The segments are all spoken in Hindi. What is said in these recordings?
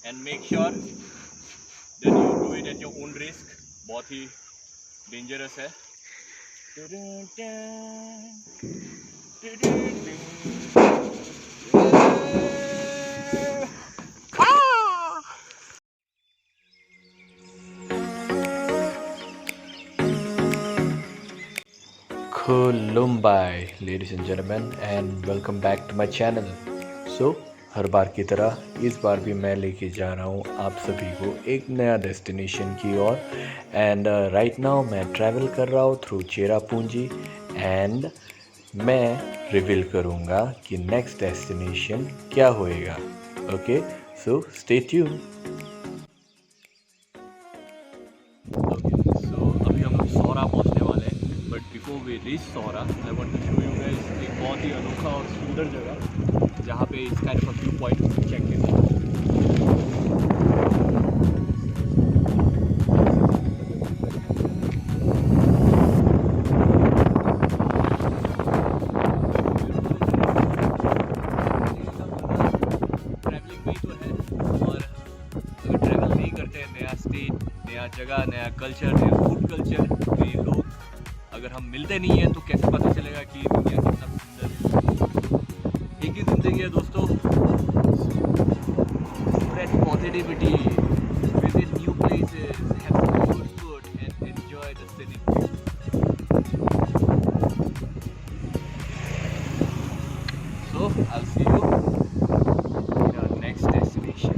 And make sure that you do it at your own risk. बहुत ही डेंजरस है। Khulumbai, ladies and gentlemen, and welcome back to my channel. So, हर बार की तरह इस बार भी मैं लेके जा रहा हूँ आप सभी को एक नया डेस्टिनेशन की ओर। एंड राइट नाउ मैं ट्रैवल कर रहा हूँ थ्रू चेरापूंजी एंड मैं रिवील करूँगा कि नेक्स्ट डेस्टिनेशन क्या होएगा। Okay, so stay tune. So अभी हम लोग सौरा पहुँचने वाले हैं, but before we reach Sohra I want to show you guys एक बहुत ही अनोखा और सुंदर जगह जहाँ पे इस kind of view point check in. Travelling भी तो है, और अगर ट्रैवल नहीं करते हैं नया स्टेट, नया जगह, नया कल्चर, नया फूड कल्चर, नए लोग, अगर हम मिलते नहीं हैं तो कैसे पता चलेगा कि दुनिया कितना सुंदर है। एक ही ज़िंदगी है दोस्तों, spread positivity, visit new places, have good food and enjoy the scenic view. So I will see you in our next destination.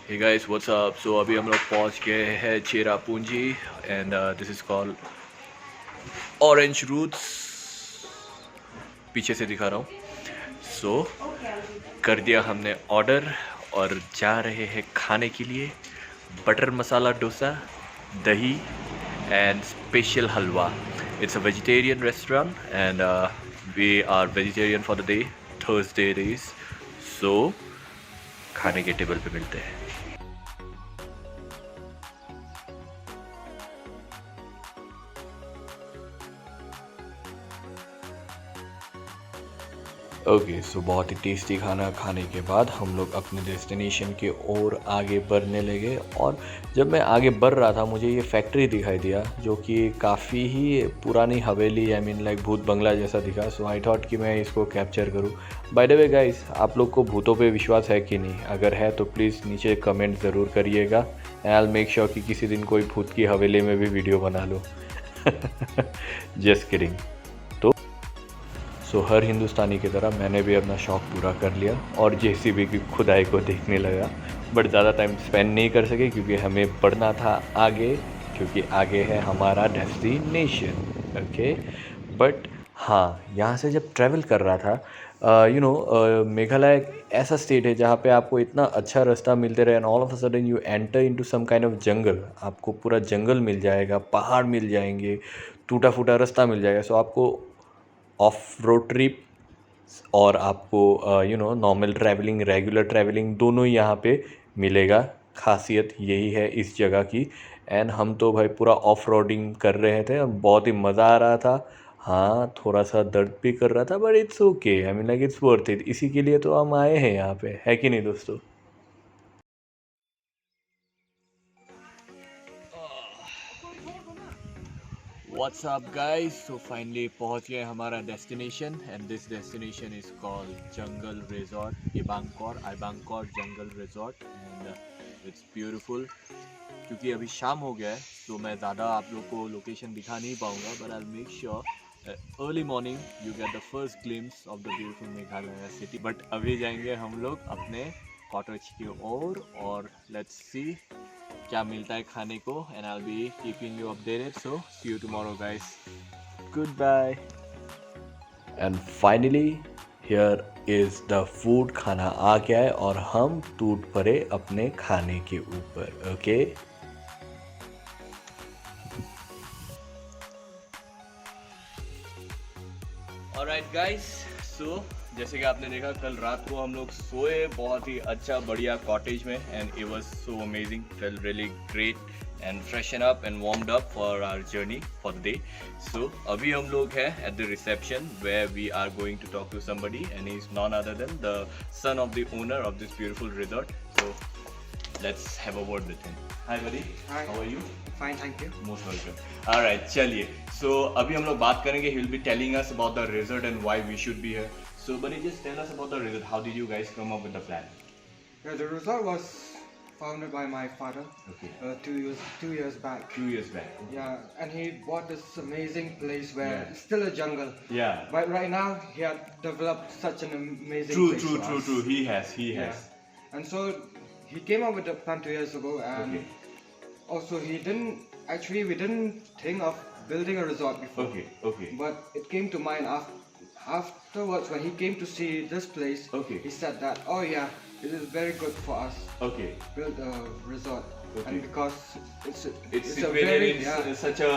Hey guys, what's up. So अभी हम लोग पहुंच गए हैं Cherrapunji and this is called orange roots. पीछे से दिखा रहा हूँ। सो कर दिया हमने ऑर्डर और जा रहे हैं खाने के लिए। Butter masala dosa, dahi and special halwa. It's a vegetarian restaurant and we are vegetarian for the day, Thursday it is. So खाने के टेबल पे मिलते हैं। ओके, सो बहुत ही टेस्टी खाना खाने के बाद हम लोग अपने डेस्टिनेशन के ओर आगे बढ़ने लगे। और जब मैं आगे बढ़ रहा था मुझे ये फैक्ट्री दिखाई दिया जो कि काफ़ी ही पुरानी हवेली, आई मीन लाइक भूत बंगला जैसा दिखा। सो आई थॉट कि मैं इसको कैप्चर करूँ। बाय द वे गाइस, आप लोग को भूतों पे विश्वास है कि नहीं? अगर है तो प्लीज़ नीचे कमेंट ज़रूर करिएगा and I will make sure कि किसी दिन कोई भूत की हवेली में भी वीडियो बना लूँ। Just kidding. सो हर हिंदुस्तानी की तरह मैंने भी अपना शौक़ पूरा कर लिया और जेसीबी की खुदाई को देखने लगा। बट ज़्यादा टाइम स्पेंड नहीं कर सके क्योंकि हमें बढ़ना था आगे, क्योंकि आगे है हमारा डेस्टिनेशन। ओके, बट हाँ, यहाँ से जब ट्रैवल कर रहा था, मेघालय एक ऐसा स्टेट है जहाँ पे आपको इतना अच्छा रास्ता मिलते रहे and all of a sudden you enter into some kind of jungle. आपको पूरा जंगल मिल जाएगा, पहाड़ मिल जाएंगे, टूटा फूटा रास्ता मिल जाएगा। सो आपको ऑफ रोड ट्रिप और आपको नॉर्मल ट्रैवलिंग, रेगुलर ट्रैवलिंग दोनों ही यहाँ पे मिलेगा। खासियत यही है इस जगह की। एंड हम तो भाई पूरा ऑफ रोडिंग कर रहे थे, बहुत ही मज़ा आ रहा था। हाँ, थोड़ा सा दर्द भी कर रहा था but it's okay, I mean like it's worth it. इसी के लिए तो हम आए हैं यहाँ पे, है कि नहीं दोस्तों? What's up guys? So finally पहुंच गए हमारा destination and this destination is called jungle resort इबांगकॉर jungle resort and it's beautiful. क्योंकि अभी शाम हो गया है तो मैं ज़्यादा आप लोग को लोकेशन दिखा नहीं पाऊँगा, but I make sure early morning you get the first glimpse of the beautiful Meghalaya city. But अभी जाएंगे हम लोग अपने कॉटेज की ओर और लेट्स सी क्या मिलता है खाने को and I will be keeping you updated. So see you tomorrow guys, good bye. And finally here is the food. खाना आ गया है और हम टूट पड़े अपने खाने के ऊपर। ओके, ऑलराइट गाइस, सो जैसे कि आपने देखा कल रात को हम लोग सोए बहुत ही अच्छा बढ़िया कॉटेज में and it was so amazing, felt really great and freshen up and warmed up for our journey for the day. So अभी हम लोग हैं at the reception where we are going to talk to somebody, and he's none other than the son of the owner of this beautiful resort. So let's have a word with him. Hi buddy. Hi. How are you? Fine, thank you. Most welcome. All right, चलिए. So अभी हम लोग बात करेंगे. He will be telling us about the resort and why we should be here. So buddy, just tell us about the resort. How did you guys come up with the plan? Yeah, the resort was founded by my father Okay. 2 years back. 2 years back. Yeah, and he bought this amazing place where Yeah. it's still a jungle. Yeah. But right now he had developed such an amazing True, place true, for true, us. true. He has. Yeah. And so he came up with the plan 2 years ago, and Okay. also we didn't think of building a resort before. Okay. Okay. But it came to mind afterwards when he came to see this place. Okay. He said that, oh yeah, it is very good for us. Okay. Build a resort. Okay. And because it's It's a situated very in such a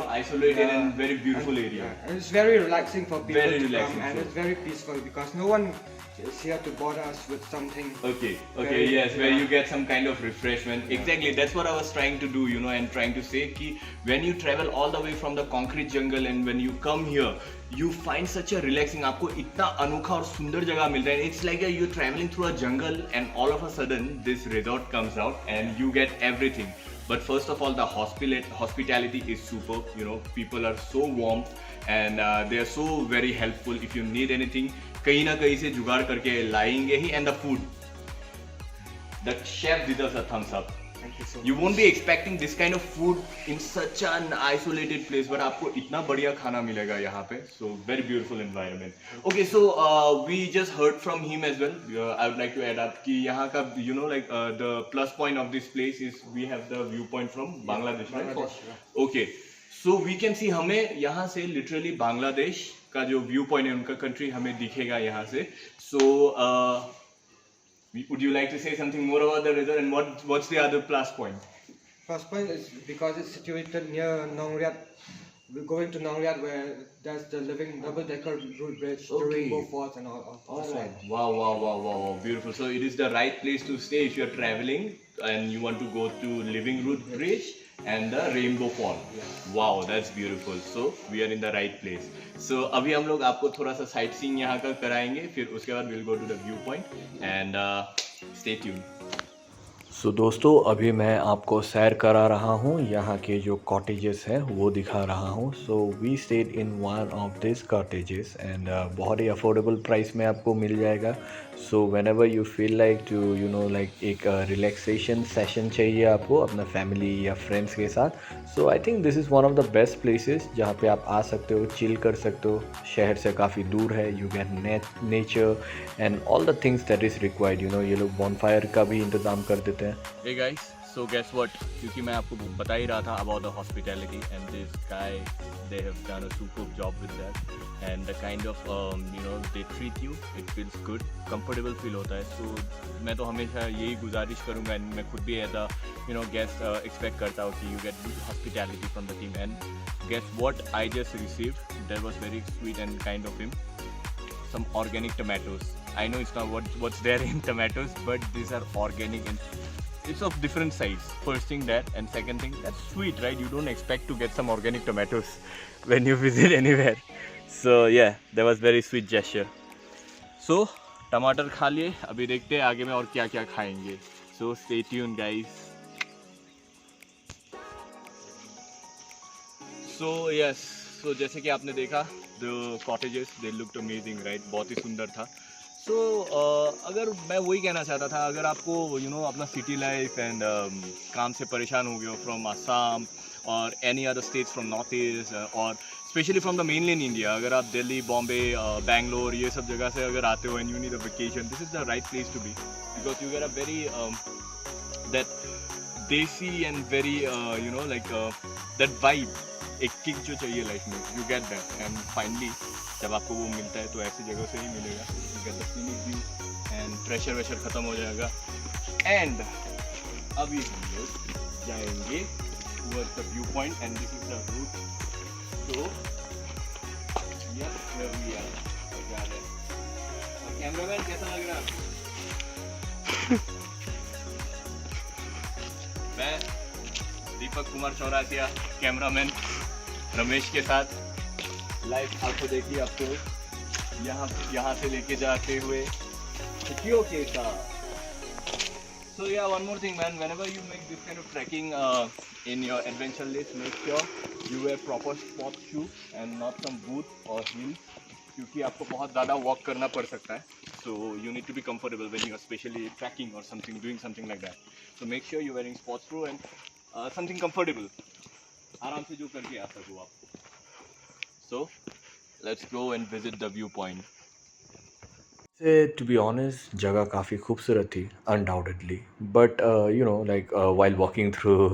isolated Yeah. and very beautiful and, area. yeah, and it's very relaxing for people Very to relaxing, come, and true. it's very peaceful because no one is here to bother us with something. Okay, Very- yes, where yeah. you get some kind of refreshment. Yeah. Exactly, that's what I was trying to do, and trying to say कि when you travel all the way from the concrete jungle and when you come here, you find such a relaxing. आपको इतना अनोखा और सुंदर जगह मिलता है. It's like you're traveling through a jungle and all of a sudden this resort comes out and you get everything. But first of all, the hospitality is superb. People are so warm and they are so very helpful. If you need anything, कहीं ना कहीं से जुगाड़ करके लाएंगे ही. And the food, the chef did us a thumbs up. Thank you so You much. won't be expecting this kind of food in such an isolated place, but आपको इतना बढ़िया खाना मिलेगा यहाँ पे. So very beautiful environment. Okay, so we just heard from him as well. I would like to add up कि यहाँ का the plus point of this place is we have the viewpoint from Bangladesh, right? Bangladesh, yeah. Okay, so we can see हमें यहाँ से literally बांग्लादेश का जो व्यू पॉइंट है उनका कंट्री हमें दिखेगा यहाँ से. So would you like to say something more about the resort and what's the other plus point? First point is because it's situated near Nongriat. We're going to Nongriat where there's the living double-decker road bridge, the Okay. Rainbow Falls and all that. Wow, beautiful. So it is the right place to stay if you're traveling and you want to go to Living Root Bridge and the Rainbow Fall. Wow, that's beautiful. So we are in the right place. So अभी हम लोग आपको थोड़ा सा साइट सीइंग यहाँ का कराएंगे, फिर उसके बाद we'll go to the viewpoint and stay tuned. सो दोस्तों, अभी मैं आपको सैर करा रहा हूँ, यहाँ के जो कॉटेजेस हैं वो दिखा रहा हूँ. So we stayed in one of this cottages and बहुत ही अफोर्डेबल प्राइस में आपको मिल जाएगा. So whenever you feel like to एक रिलैक्सेशन सेशन चाहिए आपको अपना फैमिली या फ्रेंड्स के साथ, so I think this is one of the best places जहाँ पे आप आ सकते हो, चिल कर सकते हो. शहर से काफ़ी दूर है, you get nature and all the things that is required. ये लोग बॉनफायर का भी इंतज़ाम कर देते हैं. Hey guys, so guess what? क्योंकि मैं आपको बता ही रहा था about the hospitality and this guy, they have done a superb job with that and the kind of they treat you, it feels good, comfortable feel होता है. So मैं तो हमेशा यही गुजारिश करूँगा and मैं खुद भी as a guest expect करता हूँ कि you get good hospitality from the team. And guess what I just received? That was very sweet and kind of him. Some organic tomatoes. I know it's not what's there in tomatoes, but these are organic and it's of different size. First thing that, and second thing, that's sweet, right? You don't expect to get some organic tomatoes when you visit anywhere. So yeah, that was very sweet gesture. So टमाटर खा लिए, अभी देखते हैं आगे में और क्या क्या खाएंगे. So stay tuned guys. So yes, so जैसे कि आपने देखा the cottages, they looked amazing, right? बहुत ही सुंदर था. So अगर मैं वही कहना चाहता था, अगर आपको अपना सिटी लाइफ एंड काम से परेशान हो गए हो फ्रॉम आसाम और any other states from north east और specially from the mainland India, अगर आप दिल्ली, बॉम्बे, बैंगलोर ये सब जगह से अगर आते हो and you need a vacation, this is the right place to be because you get a very that desi and very that vibe, एक किक जो चाहिए लाइफ में, you get that. And finally जब आपको वो मिलता है तो ऐसी जगह से ही मिलेगा. You get the scenic view and pressure वेशर ख़त्म हो जाएगा. एंड अभी हम लोग जाएंगे towards the view point and this is the route. तो यस, हियर वी आर. जा रहे हैं. कैमरामैन कैसा लग रहा है? मैं दीपक दीपक कुमार चौरासिया, कैमरामैन रमेश के साथ लाइव आपको देखिए, आपको यहाँ से लेके जाते हुए छुट्टियों के साथ। So yeah, one more thing man, whenever you make this kind of trekking in your adventure list, make sure you wear proper sport shoe and not some boot or heels, क्योंकि आपको बहुत ज़्यादा walk करना पड़ सकता है. So you need to be comfortable when you are especially trekking or something, doing something like that. So make sure you're wearing sports shoe and something comfortable. आराम से जो करके आ सको आप. So let's go and visit the viewpoint. To be honest, जगह काफ़ी खूबसूरत थी, undoubtedly. But you know, like while walking through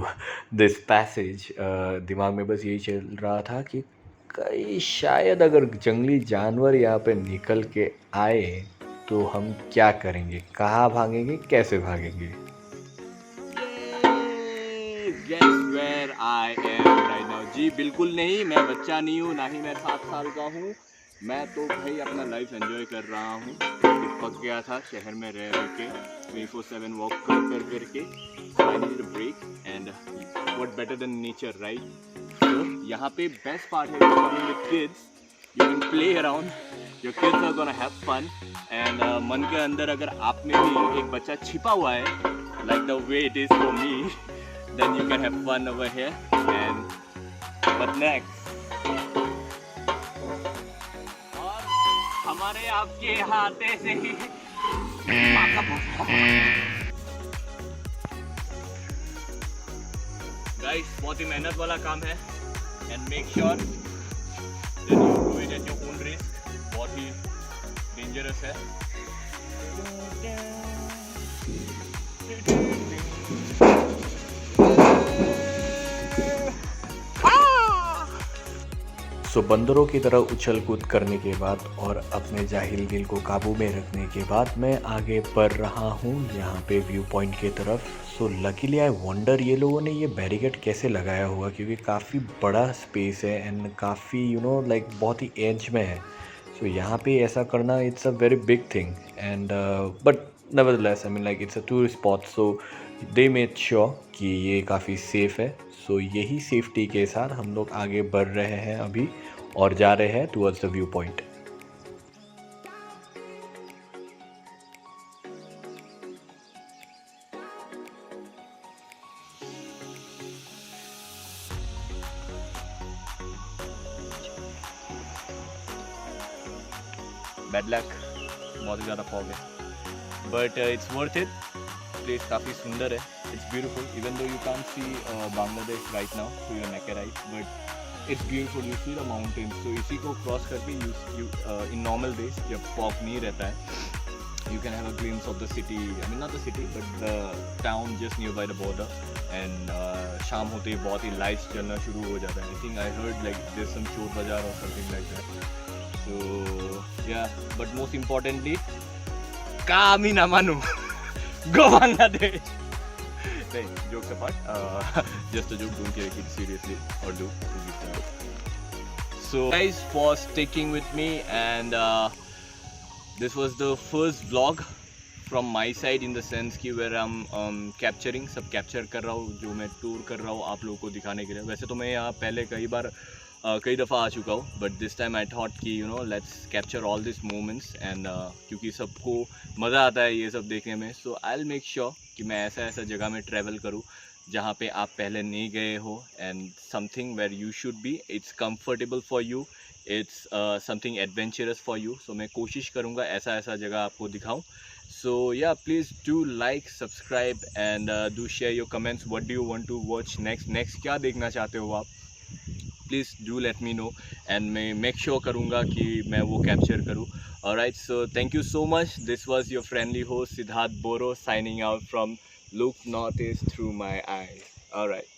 this passage, दिमाग में बस यही चल रहा था कि कहीं शायद अगर जंगली जानवर यहाँ पे निकल के आए तो हम क्या करेंगे, कहाँ भागेंगे, कैसे भागेंगे. Guess where I am right now? जी बिल्कुल नहीं, मैं बच्चा नहीं हूँ, ना ही मैं 7 साल का हूँ. मैं तो भाई अपना लाइफ एंजॉय कर रहा हूँ. पक गया था शहर में रह के 24/7 वॉक कर के. I need a break and what better than nature, right? तो यहाँ पे बेस्ट पार्ट है coming with kids, you can play around, your kids are gonna have fun. And मन के अंदर अगर आप में भी एक बच्चा छिपा हुआ है, like the way it is for me, then you can have fun over here. And what next? हमारे आपके हाथे से ही गाइस, बहुत ही मेहनत वाला काम है. And make sure that you do it at your own risk. बहुत ही डेंजरस है. सो बंदरों की तरह उछल कूद करने के बाद और अपने जाहिल दिल को काबू में रखने के बाद मैं आगे बढ़ रहा हूँ यहाँ पे व्यू पॉइंट की तरफ. सो लकीली आई वंडर ये लोगों ने ये बैरिकेड कैसे लगाया होगा, क्योंकि काफ़ी बड़ा स्पेस है एंड काफ़ी यू नो लाइक बहुत ही एज में है. सो यहाँ पे ऐसा करना it's a very big thing and but nevertheless I mean like it's a tourist spot, so they made sure कि ये काफ़ी सेफ़ है. सो यही सेफ्टी के साथ हम लोग आगे बढ़ रहे हैं अभी और जा रहे हैं towards the view point. Bad luck, बहुत ज़्यादा फॉग है, but it's worth it. Place काफ़ी सुंदर है. It's beautiful, even though you can't see Bangladesh right now through your naked eyes, but it's beautiful. You see the mountains. So इसी को cross करके you in normal days जब fog नहीं रहता है, you can have a glimpse of the city. I mean not the city, but the town just nearby the border. And शाम होते ही बहुत ही lights जलना शुरू हो जाता है. I think I heard like there's some चोर बाजार or something like that. So yeah, but most importantly, काम ही ना मानो, go Bangladesh. Jokes apart, just a joke, don't take it seriously or do so guys for sticking with me, and this was the first vlog from my side in the sense कि where I'm capturing, सब capture कर रहा हूँ जो मैं tour कर रहा हूँ आप लोगों को दिखाने के लिए. वैसे तो मैं यहाँ पहले कई दफ़ा आ चुका हूँ, but this time I thought कि you know let's capture all this moments. And क्योंकि सबको मज़ा आता है ये सब देखने में, so I will make sure कि मैं ऐसा जगह में ट्रैवल करूँ जहाँ पे आप पहले नहीं गए हो, and something where you should be. It's comfortable for you, it's something adventurous for you. So मैं कोशिश करूँगा ऐसा जगह आपको दिखाऊँ. सो yeah please do like, subscribe and do share your comments. What do you want to watch next क्या देखना चाहते हो आप? Please do let me know and मैं मेक श्योर करूँगा कि मैं वो कैप्चर करूँ. Alright, so thank you so much. This was your friendly host Siddharth Boro signing out from Look Northeast through my eyes. Alright.